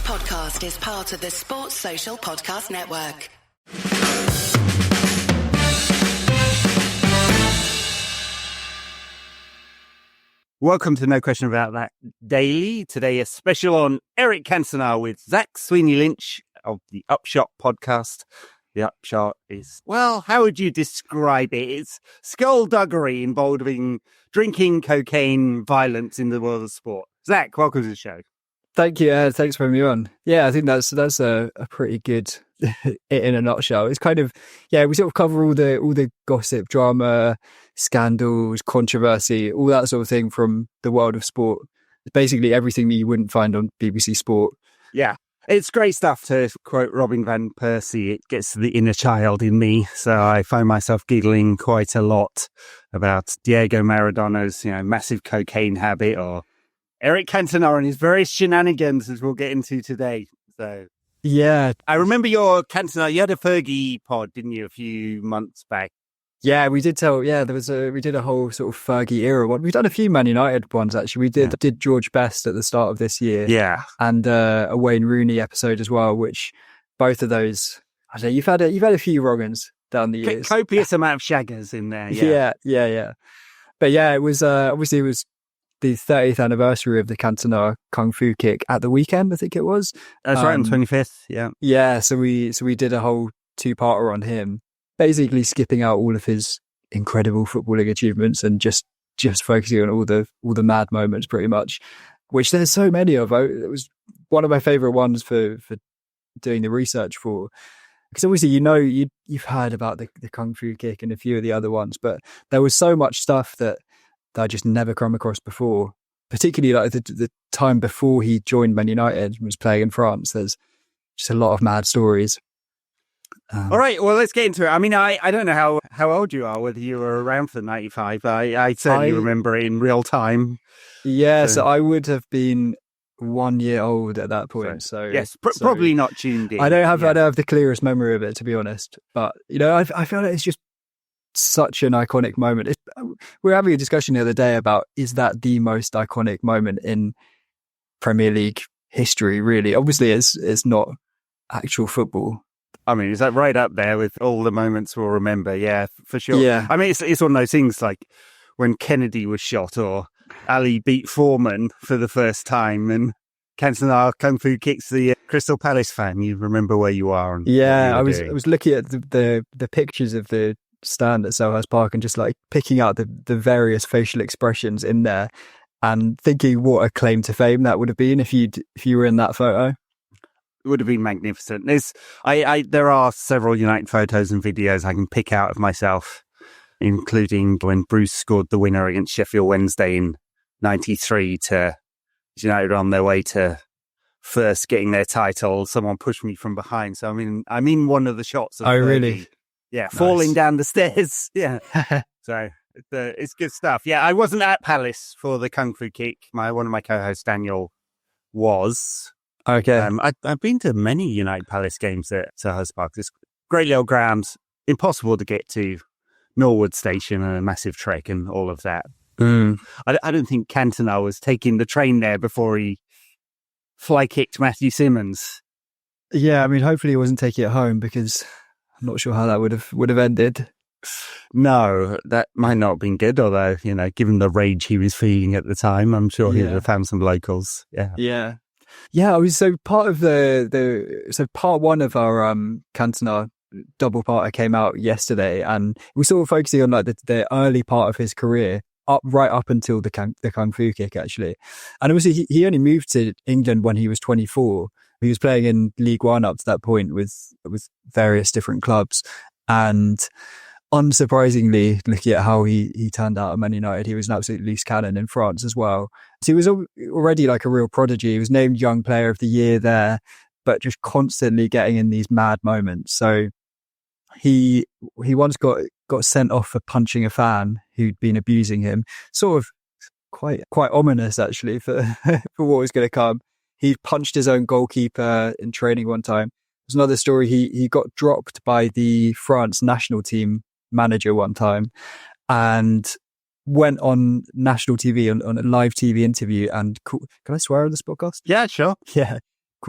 podcast is part of the Sports Social Podcast Network. Welcome to No Question About That Daily. Today, a special on Eric Cantona with Zach Sweeny-Lynch of the Upshot podcast. The Upshot is, well, how would you describe it? It's skullduggery involving drinking, cocaine, violence in the world of sport. Zach, welcome to the show. Thank you. Thanks for having me on. Yeah, I think that's a pretty good in a nutshell. It's kind of, we sort of cover all the gossip, drama, scandals, controversy, all that sort of thing from the world of sport. Basically everything that you wouldn't find on BBC Sport. Yeah. It's great stuff, to quote Robin van Persie. It gets to the inner child in me. So I find myself giggling quite a lot about Diego Maradona's, massive cocaine habit, or Eric Cantona and his various shenanigans, as we'll get into today. So yeah, I remember your Cantona. You had a Fergie pod, didn't you, a few months back? Yeah, we did tell. Yeah, we did a whole sort of Fergie era one. We've done a few Man United ones actually. We did George Best at the start of this year. Yeah, and a Wayne Rooney episode as well. Which both of those, I say, you've had a few wrong-uns down the years. Copious amount of shaggers in there. Yeah. But yeah, it was obviously it was the 30th anniversary of the Cantona Kung Fu kick at the weekend, I think it was. That's right, on 25th, yeah. Yeah, so we did a whole two-parter on him, basically skipping out all of his incredible footballing achievements and just focusing on all the mad moments, pretty much, which there's so many of. It was one of my favourite ones for doing the research for. Because obviously, you've heard about the Kung Fu kick and a few of the other ones, but there was so much stuff that I just never come across before, particularly like the time before he joined Man United and was playing in France. There's just a lot of mad stories. All right, well, let's get into it. I mean, I don't know how old you are, whether you were around for 95. I certainly remember it in real time. Yeah, so I would have been 1 year old at that point. So yes, probably not tuned in. I don't have the clearest memory of it, to be honest. But, I feel like it's just such an iconic moment. We were having a discussion the other day about, is that the most iconic moment in Premier League history, really? Obviously, it's not actual football. I mean, is that right up there with all the moments we'll remember? Yeah, for sure. Yeah. I mean, it's one of those things like when Kennedy was shot, or Ali beat Foreman for the first time, and Cantona Kung Fu kicks the Crystal Palace fan. You remember where you are. And I was looking at the pictures of the stand at Selhurst Park and just like picking out the various facial expressions in there and thinking what a claim to fame that would have been if you were in that photo. It would have been magnificent. There are several United photos and videos I can pick out of myself, including when Bruce scored the winner against Sheffield Wednesday in 93 to United on their way to first getting their title. Someone pushed me from behind. So I'm in one of the shots. Oh, really? Yeah, nice. Falling down the stairs. Yeah. So it's good stuff. Yeah, I wasn't at Palace for the Kung Fu kick. One of my co-hosts, Daniel, was. Okay. I've been to many United Palace games at Selhurst Park. It's great little ground, impossible to get to. Norwood Station and a massive trek and all of that. I don't think Cantona was taking the train there before he fly kicked Matthew Simmons. Yeah, I mean, hopefully he wasn't taking it home, because I'm not sure how that would have ended. No, that might not have been good, although, given the rage he was feeling at the time, I'm sure he'd have found some locals. Yeah. I was so part of part one of our Cantona double parter came out yesterday, and we're sort of focusing on like the early part of his career, right up until the Kung Fu kick, actually. And obviously he only moved to England when he was 24. He was playing in League One up to that point with various different clubs, and unsurprisingly, looking at how he turned out at Man United, he was an absolute loose cannon in France as well. So he was already like a real prodigy. He was named Young Player of the Year there, but just constantly getting in these mad moments. So he once got sent off for punching a fan who'd been abusing him. Sort of quite ominous, actually, for for what was going to come. He punched his own goalkeeper in training one time. There's another story. He got dropped by the France national team manager one time, and went on national TV on a live TV interview and can I swear on this podcast? Yeah, sure. Yeah.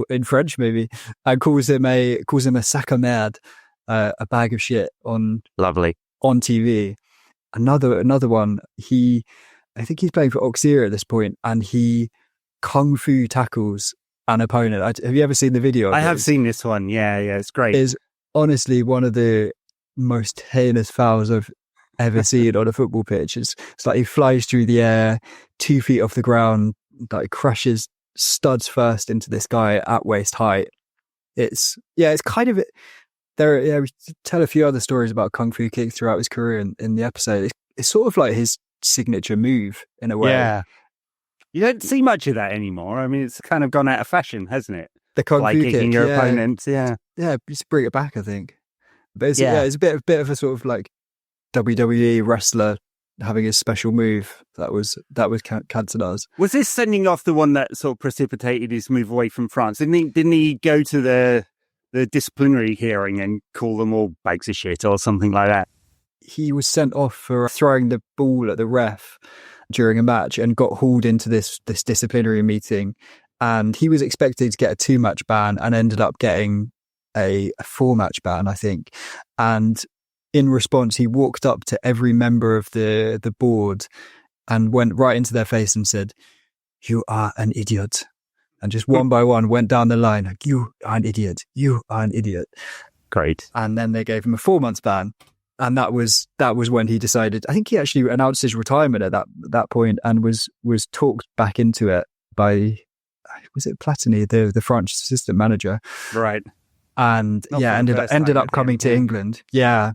in French maybe, and calls him a sac à merde, a bag of shit on TV. Another one. I think he's playing for Auxerre at this point, and he kung fu tackles an opponent. Have you ever seen the video? I have seen this one. Yeah, it's great. It's honestly one of the most heinous fouls I've ever seen on a football pitch. It's like he flies through the air 2 feet off the ground, like crashes studs first into this guy at waist height. It's kind of we tell a few other stories about kung fu kicks throughout his career in the episode. It's sort of like his signature move in a way. Yeah. You don't see much of that anymore. I mean, it's kind of gone out of fashion, hasn't it? The kung fu kicking kick, your opponent. Yeah, just bring it back, I think. But it's a bit of a sort of like WWE wrestler having a special move. That was Cantona's. Was this sending off the one that sort of precipitated his move away from France? Didn't he go to the disciplinary hearing and call them all bags of shit or something like that? He was sent off for throwing the ball at the ref during a match and got hauled into this disciplinary meeting. And he was expected to get a 2-match ban and ended up getting a 4-match ban, I think. And in response, he walked up to every member of the board and went right into their face and said, "You are an idiot." And just one by one went down the line, like, "You are an idiot. You are an idiot." Great. And then they gave him a 4-month ban. And that was when he decided, I think he actually announced his retirement at that point and was talked back into it by, was it Platini, the French assistant manager? Right. And ended up coming to England. Yeah.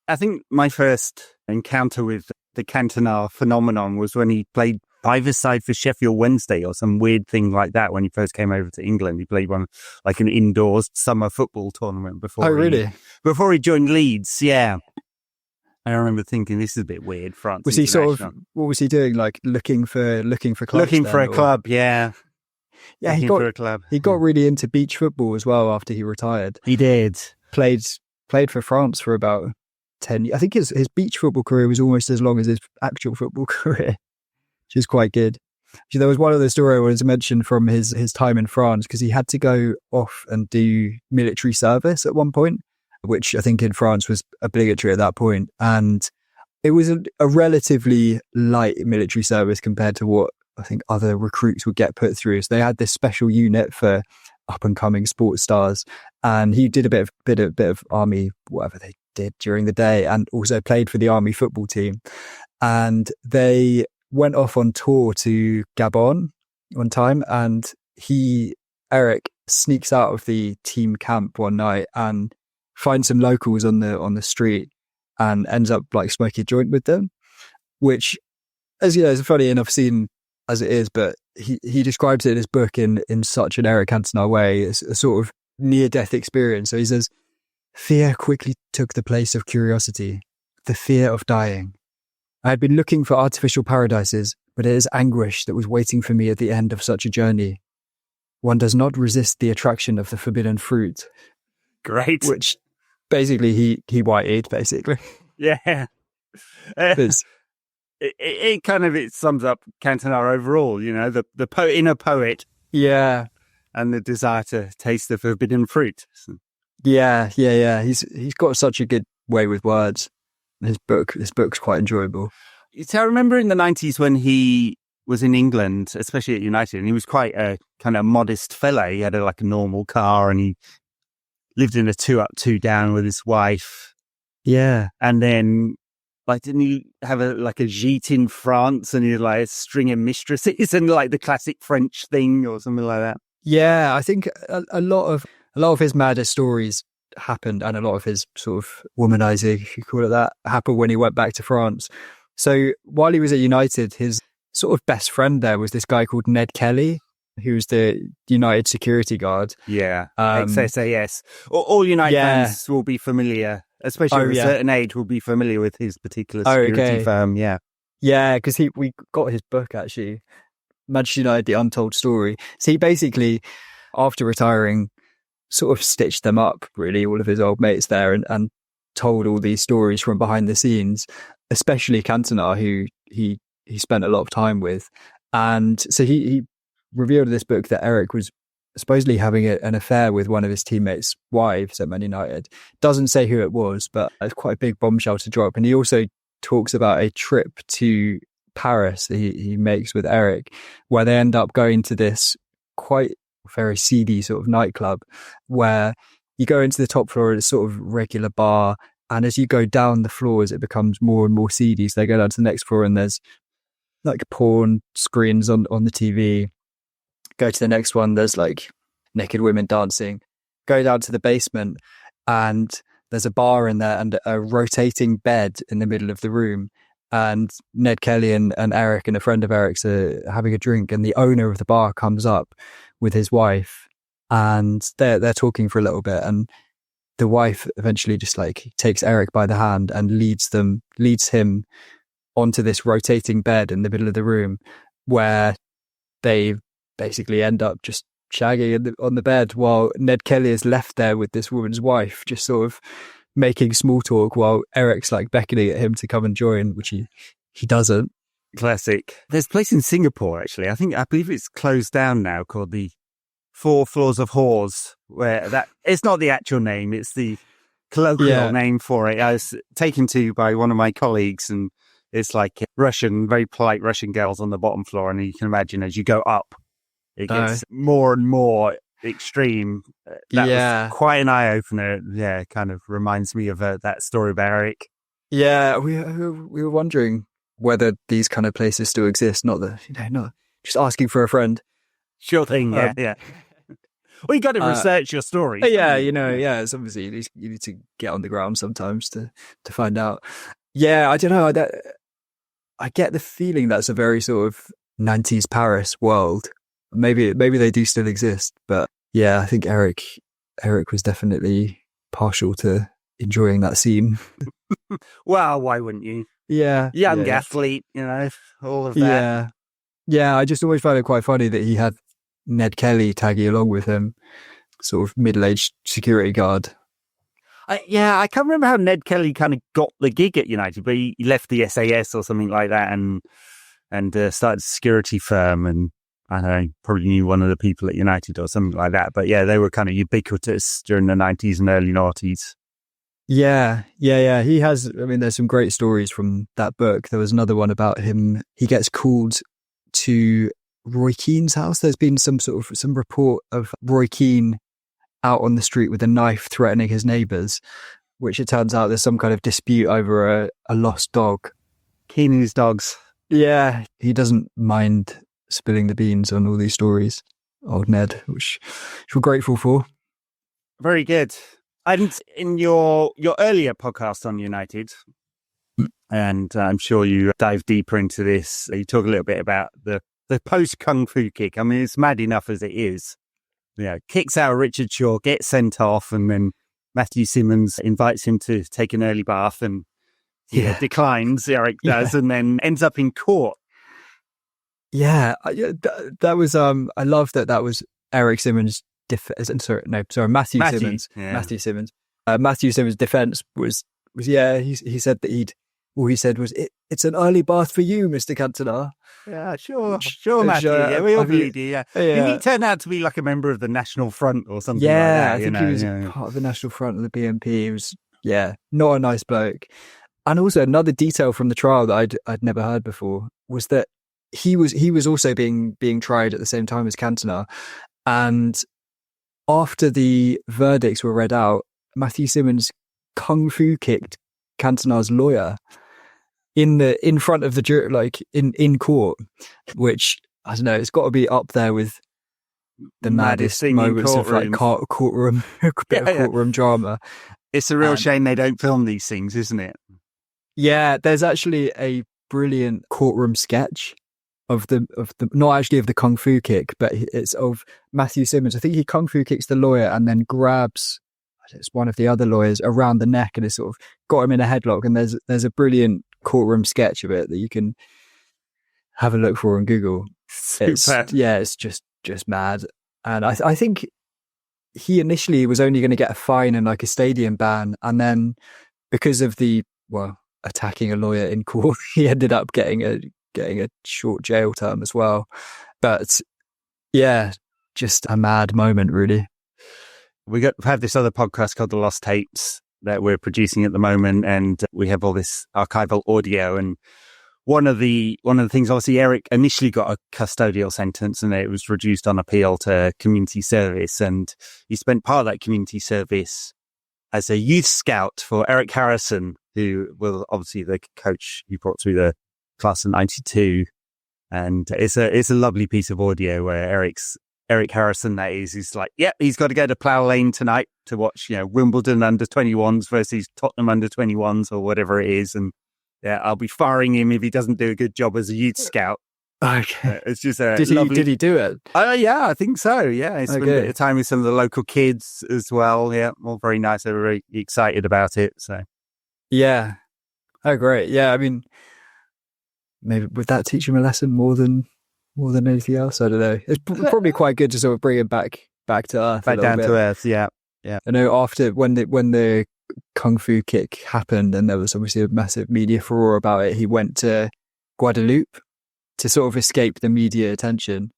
I think my first encounter with the Cantona phenomenon was when he played five-a-side for Sheffield Wednesday or some weird thing like that when he first came over to England. He played one like an indoors summer football tournament before. Oh, really? Before he joined Leeds, yeah. I remember thinking this is a bit weird. France. Was he sort of? What was he doing? Like looking for clubs? Looking for a club, yeah. Yeah, he got really into beach football as well after he retired. He did. Played for France for about 10 years. I think his beach football career was almost as long as his actual football career, which is quite good. Actually, there was one other story I wanted to mention from his time in France, because he had to go off and do military service at one point, which I think in France was obligatory at that point. And it was a relatively light military service compared to what I think other recruits would get put through. So they had this special unit for up and coming sports stars, and he did a bit of army, whatever they did during the day, and also played for the army football team. And they went off on tour to Gabon one time, and Eric sneaks out of the team camp one night and finds some locals on the street and ends up like smoking a joint with them, which, as you know, is a funny enough scene as it is, but he describes it in his book in such an Eric Cantona way. It's a sort of near-death experience. So he says, "Fear quickly took the place of curiosity, the fear of dying. I had been looking for artificial paradises, but it is anguish that was waiting for me at the end of such a journey. One does not resist the attraction of the forbidden fruit." Great. Which basically he white-eyed, basically. Yeah. It sums up Cantona overall, you know, the inner poet. Yeah. And the desire to taste the forbidden fruit. Yeah. He's got such a good way with words. His book's quite enjoyable. So I remember in the 90s when he was in England, especially at United, and he was quite a kind of modest fella. He had a normal car, and he lived in a 2-up, 2-down with his wife. Yeah. And then, didn't he have a gîte in France, and he had a string of mistresses and the classic French thing or something like that? Yeah, I think a lot of his maddest stories happened, and a lot of his sort of womanizing, if you call it that, happened when he went back to France. So while he was at United, his sort of best friend there was this guy called Ned Kelly, who was the United security guard. Yeah, ex-SAS. All United fans will be familiar, especially at a certain age, will be familiar with his particular security firm. Yeah. Yeah, because we got his book, actually, Manchester United, The Untold Story. So he basically, after retiring, sort of stitched them up, really, all of his old mates there, and told all these stories from behind the scenes, especially Cantona, who he spent a lot of time with. And so he revealed in this book that Eric was supposedly having an affair with one of his teammates' wives at Man United. Doesn't say who it was, but it's quite a big bombshell to drop. And he also talks about a trip to Paris that he makes with Eric, where they end up going to this quite very seedy sort of nightclub, where you go into the top floor of a sort of regular bar, and as you go down the floors, it becomes more and more seedy. So they go down to the next floor, and there's like porn screens on the TV. Go to the next one, there's like naked women dancing. Go down to the basement, and there's a bar in there and a rotating bed in the middle of the room. And Ned Kelly and Eric and a friend of Eric's are having a drink, and the owner of the bar comes up with his wife, and they're talking for a little bit, and the wife eventually just like takes Eric by the hand and leads him onto this rotating bed in the middle of the room, where they basically end up just shagging on the bed, while Ned Kelly is left there with this woman's wife, just sort of making small talk while Eric's like beckoning at him to come and join, which he doesn't. Classic. There's a place in Singapore, actually. I believe it's closed down now, called the 4 Floors of Whores, where that it's not the actual name, it's the colloquial name for it. I was taken to by one of my colleagues, and it's like Russian, very polite Russian girls on the bottom floor. And you can imagine as you go up, it gets more and more extreme. That was quite an eye-opener. Yeah, it kind of reminds me of that story of Eric. Yeah, we were wondering whether these kind of places still exist. Not just asking for a friend. Sure thing, yeah. Well, you got to research your story. Yeah, it's obviously you need to get on the ground sometimes to find out. Yeah, I don't know. I get the feeling that's a very sort of 90s Paris world. Maybe they do still exist, but yeah, I think Eric was definitely partial to enjoying that scene. Well, why wouldn't you? Yeah, young athlete, all of that. Yeah. I just always found it quite funny that he had Ned Kelly tagging along with him, sort of middle-aged security guard. I can't remember how Ned Kelly kind of got the gig at United, but he left the SAS or something like that and started a security firm, and I don't know, probably knew one of the people at United or something like that. But yeah, they were kind of ubiquitous during the 90s and early noughties. Yeah. He has, there's some great stories from that book. There was another one about him. He gets called to Roy Keane's house. There's been some report of Roy Keane out on the street with a knife threatening his neighbours, which it turns out there's some kind of dispute over a lost dog. Keane and his dogs. Yeah, he doesn't mind spilling the beans on all these stories, old Ned, which we're grateful for. Very good. And in your earlier podcast on United, and I'm sure you dive deeper into this, you talk a little bit about the post kung fu kick. It's mad enough as it is. Yeah, kicks out Richard Shaw, gets sent off, and then Matthew Simmons invites him to take an early bath, and declines, Eric does, and then ends up in court. Yeah, that was. I love that was Eric Simmons. Matthew Simmons. Yeah. Matthew Simmons. Matthew Simmons' defense was he said that he said was it's an early bath for you, Mr. Cantona. Yeah, sure, Matthew. Yeah, we all believe you. Yeah. He turned out to be like a member of the National Front or something like that. I think he was part of the National Front of the BNP. He was not a nice bloke. And also another detail from the trial that I'd never heard before was that he was also being tried at the same time as Cantona, and after the verdicts were read out, Matthew Simmons kung fu kicked Cantona's lawyer in front of the jury, like in court, which I don't know, it's got to be up there with the maddest moments of like courtroom drama. It's a real shame they don't film these things, isn't it? Yeah, there's actually a brilliant courtroom sketch of the not actually of the kung fu kick, but it's of Matthew Simmons. I think he kung fu kicks the lawyer and then grabs one of the other lawyers around the neck and has sort of got him in a headlock. And there's a brilliant courtroom sketch of it that you can have a look for on Google. It's just mad. And I think he initially was only going to get a fine and like a stadium ban, and then because of attacking a lawyer in court, he ended up getting a short jail term as well. But yeah, just a mad moment, really. We have this other podcast called The Lost Tapes that we're producing at the moment, and we have all this archival audio. And one of the things, obviously, Eric initially got a custodial sentence, and it was reduced on appeal to community service. And he spent part of that community service as a youth scout for Eric Harrison, who was obviously the coach he brought through the class of '92. And it's a lovely piece of audio where Eric Harrison, that is, he's like, he's got to go to Plough Lane tonight to watch, Wimbledon under 21s versus Tottenham under 21s or whatever it is. And I'll be firing him if he doesn't do a good job as a youth scout. Okay. It's just did he do it? Yeah, I think so. Yeah. He spent a bit of time with some of the local kids as well. Yeah. All very nice. They were very excited about it. So. Yeah. Oh, great. Yeah. I mean, maybe would that teach him a lesson more than anything else? I don't know. It's probably quite good to sort of bring him back to earth. Back down to earth. Yeah. Yeah. I know after when the Kung Fu kick happened and there was obviously a massive media furore about it, he went to Guadeloupe to sort of escape the media attention.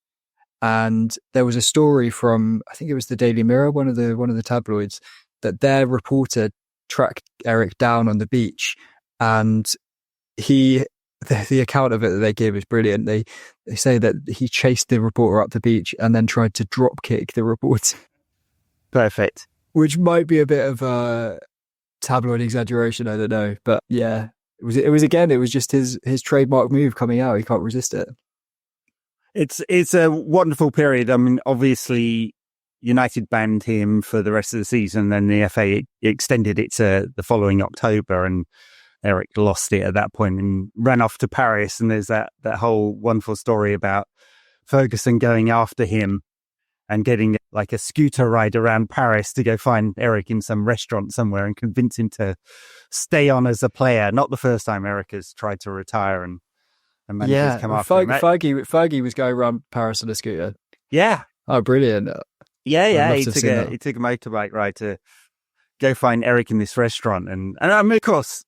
And there was a story from, I think it was the Daily Mirror, one of the tabloids, that their reporter tracked Eric down on the beach, and the account of it that they give is brilliant. They say that he chased the reporter up the beach and then tried to drop kick the reporter. Perfect. Which might be a bit of a tabloid exaggeration, I don't know. But yeah, it was just his trademark move coming out. He can't resist it. It's a wonderful period. I mean, obviously, United banned him for the rest of the season, and the FA extended it to the following October, and Eric lost it at that point and ran off to Paris. And there's that whole wonderful story about Ferguson going after him and getting like a scooter ride around Paris to go find Eric in some restaurant somewhere and convince him to stay on as a player. Not the first time Eric has tried to retire and managed to come after him. Fergie was going around Paris on a scooter. Yeah. Oh, brilliant. Yeah. He took a motorbike ride to go find Eric in this restaurant. And I mean, of course,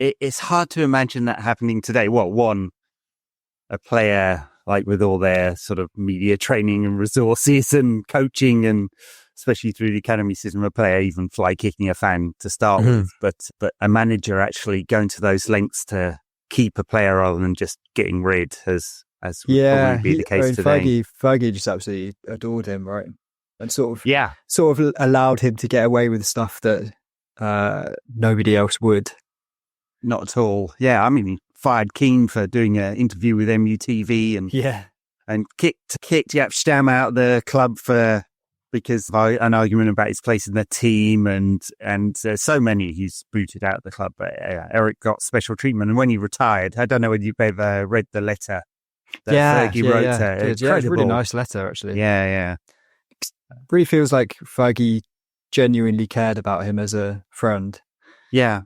it's hard to imagine that happening today. A player like with all their sort of media training and resources and coaching, and especially through the academy system, a player even fly kicking a fan to start with, but a manager actually going to those lengths to keep a player rather than just getting rid, as would probably be the case today. Fergie just absolutely adored him, right? And sort of allowed him to get away with stuff that nobody else would. Not at all. Yeah, I mean, he fired Keane for doing an interview with MUTV and kicked Jaap Stam out of the club because of an argument about his place in the team, and so many he's booted out of the club. But Eric got special treatment, and when he retired, I don't know whether you've ever read the letter that Fergie wrote. It's a really nice letter, actually. Yeah. Really feels like Fergie genuinely cared about him as a friend. Yeah.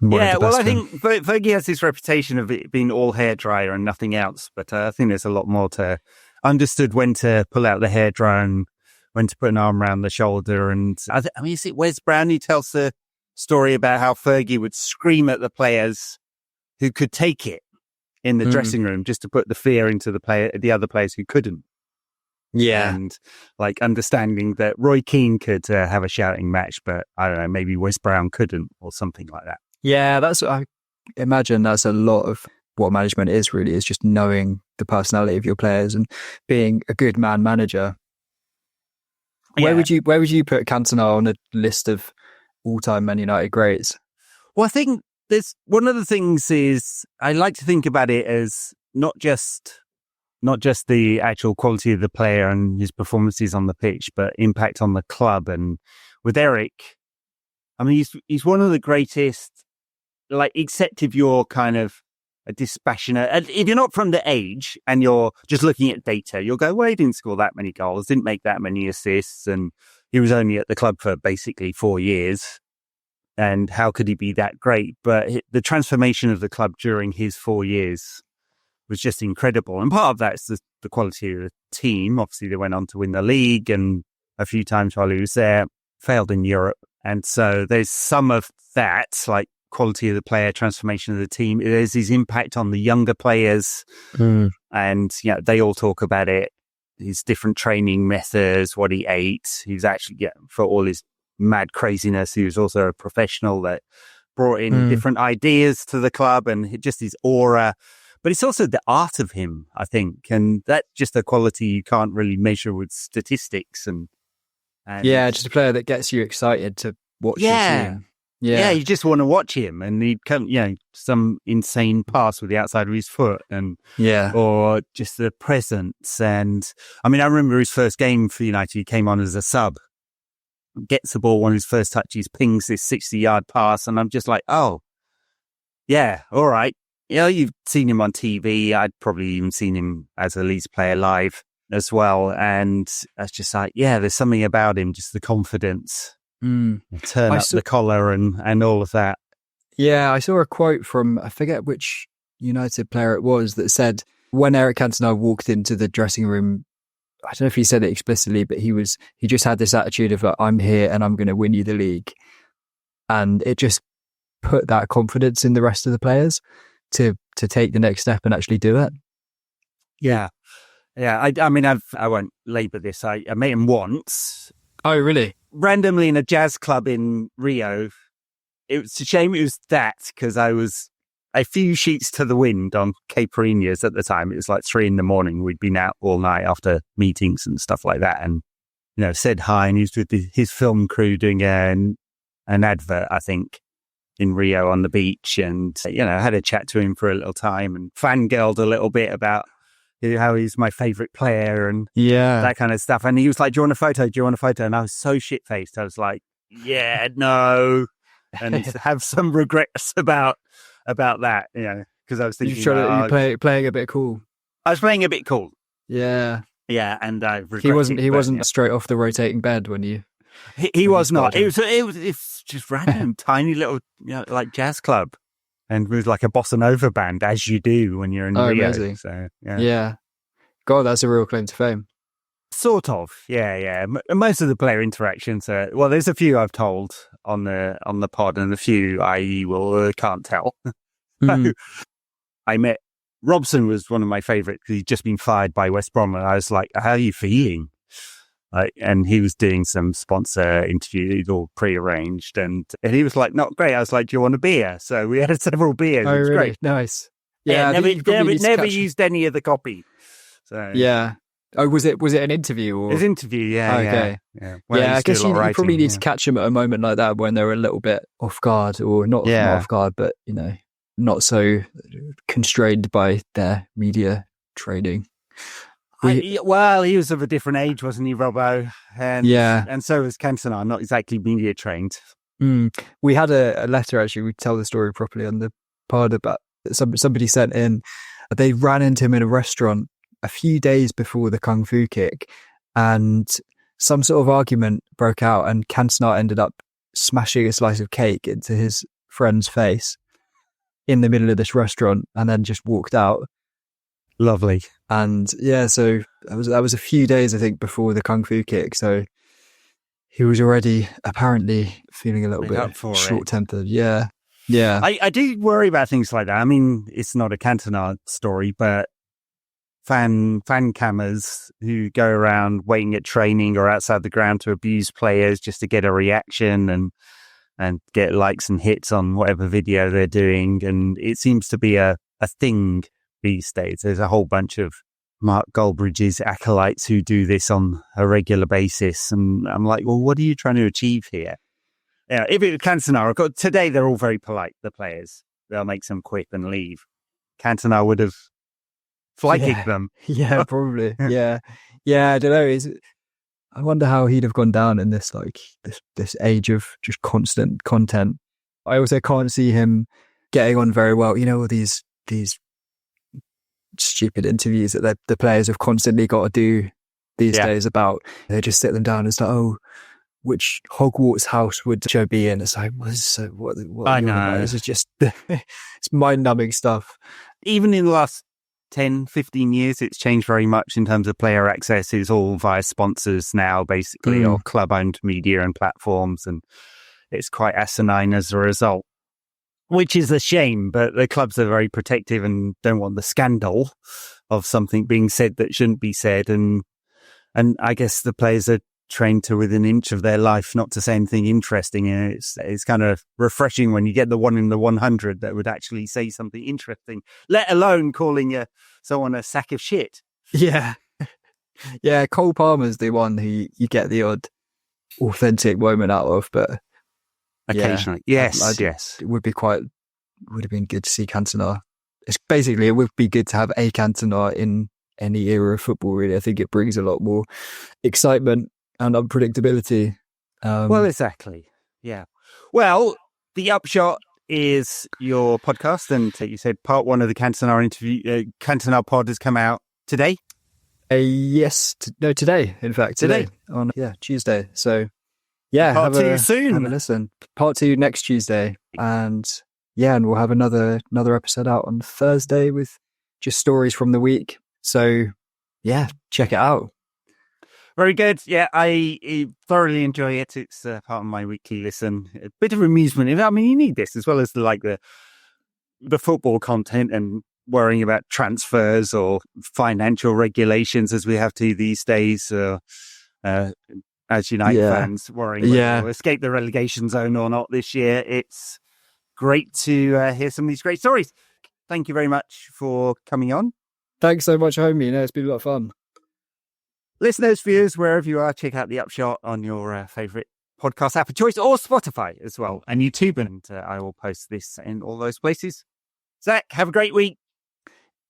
I think Fergie has this reputation of it being all hairdryer and nothing else, but I think there's a lot more to understood when to pull out the hairdryer and when to put an arm around the shoulder. And I mean, is it Wes Brown who tells the story about how Fergie would scream at the players who could take it in the dressing room just to put the fear into the other players who couldn't. Yeah. And like understanding that Roy Keane could have a shouting match, but I don't know, maybe Wes Brown couldn't or something like that. Yeah, I imagine that's a lot of what management is, really, is just knowing the personality of your players and being a good man manager. Where would you put Cantona on a list of all-time Man United greats? Well, I think there's one of the things is I like to think about it as not just the actual quality of the player and his performances on the pitch, but impact on the club. And with Eric, I mean, he's one of the greatest. Like, except if you're kind of a dispassionate, and if you're not from the age and you're just looking at data, you'll go, well, he didn't score that many goals, didn't make that many assists, and he was only at the club for basically 4 years. And how could he be that great? But the transformation of the club during his 4 years was just incredible. And part of that's the quality of the team. Obviously, they went on to win the league, and a few times while he was there, failed in Europe. And so there's some of that, like, quality of the player, transformation of the team. There's his impact on the younger players, and they all talk about it. his different training methods, what he ate. He was actually, for all his mad craziness, he was also a professional that brought in different ideas to the club and just his aura. But it's also the art of him, I think. And that's just a quality you can't really measure with statistics. And just a player that gets you excited to watch his game. Yeah, you just want to watch him, and he'd come, some insane pass with the outside of his foot, or just the presence. And I mean, I remember his first game for United, he came on as a sub, gets the ball, one of his first touches, pings this 60-yard pass, and I'm just like, oh, yeah, all right. You've seen him on TV. I'd probably even seen him as a Leeds player live as well, and that's just like, there's something about him, just the confidence. Turn up the collar and all of that. Yeah, I saw a quote from, I forget which United player it was, that said when Eric Cantona walked into the dressing room, I don't know if he said it explicitly, but he just had this attitude of like, I'm here and I'm going to win you the league. And it just put that confidence in the rest of the players to take the next step and actually do it. Yeah. I mean, I won't labour this. I met him once. Oh, really? Randomly in a jazz club in Rio. It was a shame it was that, because I was a few sheets to the wind on Caipirinhas at the time. It was like 3 a.m. We'd been out all night after meetings and stuff like that, and said hi. And he was with his film crew doing an advert, I think, in Rio on the beach, and had a chat to him for a little time and fangirled a little bit about how he's my favourite player and that kind of stuff. And he was like, do you want a photo? Do you want a photo? And I was so shit-faced. I was like, yeah, no. And have some regrets about that, because I was thinking... You're playing a bit cool. I was playing a bit cool. Yeah. Yeah, and I regret He wasn't straight off the rotating bed when you... He was not. It was just random, tiny little, like jazz club. And with like a bossa nova band, as you do when you're in Rio. Amazing. So, yeah. God, that's a real claim to fame. Sort of. Yeah. Most of the player interactions are, there's a few I've told on the pod, and a few I can't tell. So, I met Robson was one of my favourites because he'd just been fired by West Brom, and I was like, how are you feeling? And he was doing some sponsor interviews all prearranged, and he was like, not great. I was like, do you want a beer? So we had several beers. Oh, it was really? Great. Nice. Yeah, never used any of the copy. So yeah. Oh, was it an interview? Or? It was an interview, yeah. Okay. Yeah. I guess you probably need to catch them at a moment like that when they're a little bit off guard, or not off guard, but not so constrained by their media training. He was of a different age, wasn't he, Robbo? And so was Cantona, not exactly media trained. We had a letter, actually, we tell the story properly on the pod, about somebody sent in, they ran into him in a restaurant a few days before the Kung Fu kick, and some sort of argument broke out, and Cantona ended up smashing a slice of cake into his friend's face in the middle of this restaurant, and then just walked out. Lovely. And so that was a few days, I think, before the Kung Fu kick. So he was already apparently feeling a little bit short-tempered. Yeah. I do worry about things like that. I mean, it's not a Cantona story, but fan cammers who go around waiting at training or outside the ground to abuse players just to get a reaction and get likes and hits on whatever video they're doing. And it seems to be a thing these days. There's a whole bunch of Mark Goldbridge's acolytes who do this on a regular basis. And I'm like, well, what are you trying to achieve here? If it was Cantona, today they're all very polite, the players. They'll make some quip and leave. Cantona would have fly-kicked them. Yeah, probably. Yeah, I don't know. I wonder how he'd have gone down in this this age of just constant content. I also can't see him getting on very well. All these stupid interviews that the players have constantly got to do these days about, they just sit them down and start, which Hogwarts house would Joe be in? It's like, what I know. This is just, it's mind-numbing stuff. Even in the last 10, 15 years, it's changed very much in terms of player access. It's all via sponsors now, basically, or club-owned media and platforms, and it's quite asinine as a result. Which is a shame, but the clubs are very protective and don't want the scandal of something being said that shouldn't be said. And And I guess the players are trained to within an inch of their life not to say anything interesting. And it's kind of refreshing when you get the one in the 100 that would actually say something interesting, let alone calling someone a sack of shit. Yeah. Yeah, Cole Palmer's the one who you get the odd authentic moment out of, but occasionally. Yeah, yes. It would have been good to see Cantona. It would be good to have a Cantona in any era of football, really. I think it brings a lot more excitement and unpredictability. Well, exactly. Yeah. Well, the Upshot is your podcast, and you said part one of the Cantona interview, Cantona pod has come out today. Today. In fact, today on Tuesday. So part two soon. Have a listen. Part 2 next Tuesday, and we'll have another episode out on Thursday with just stories from the week. So check it out. Very good. Yeah, I thoroughly enjoy it. It's part of my weekly listen. A bit of amusement. I mean, you need this as well as the football content and worrying about transfers or financial regulations as we have to these days. As United fans worrying whether we'll escape the relegation zone or not this year. It's great to hear some of these great stories. Thank you very much for coming on. Thanks so much for having me. It's been a lot of fun. Listeners, viewers, wherever you are, check out The Upshot on your favourite podcast app of choice, or Spotify as well, and YouTube. And I will post this in all those places. Zach, have a great week.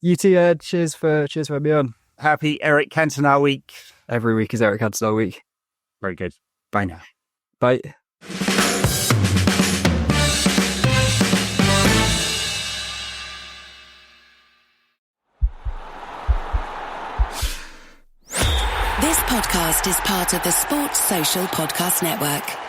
You too, Ed. Cheers for having me on. Happy Eric Cantona week. Every week is Eric Cantona week. Very good. Bye now. Bye. This podcast is part of the Sports Social Podcast Network.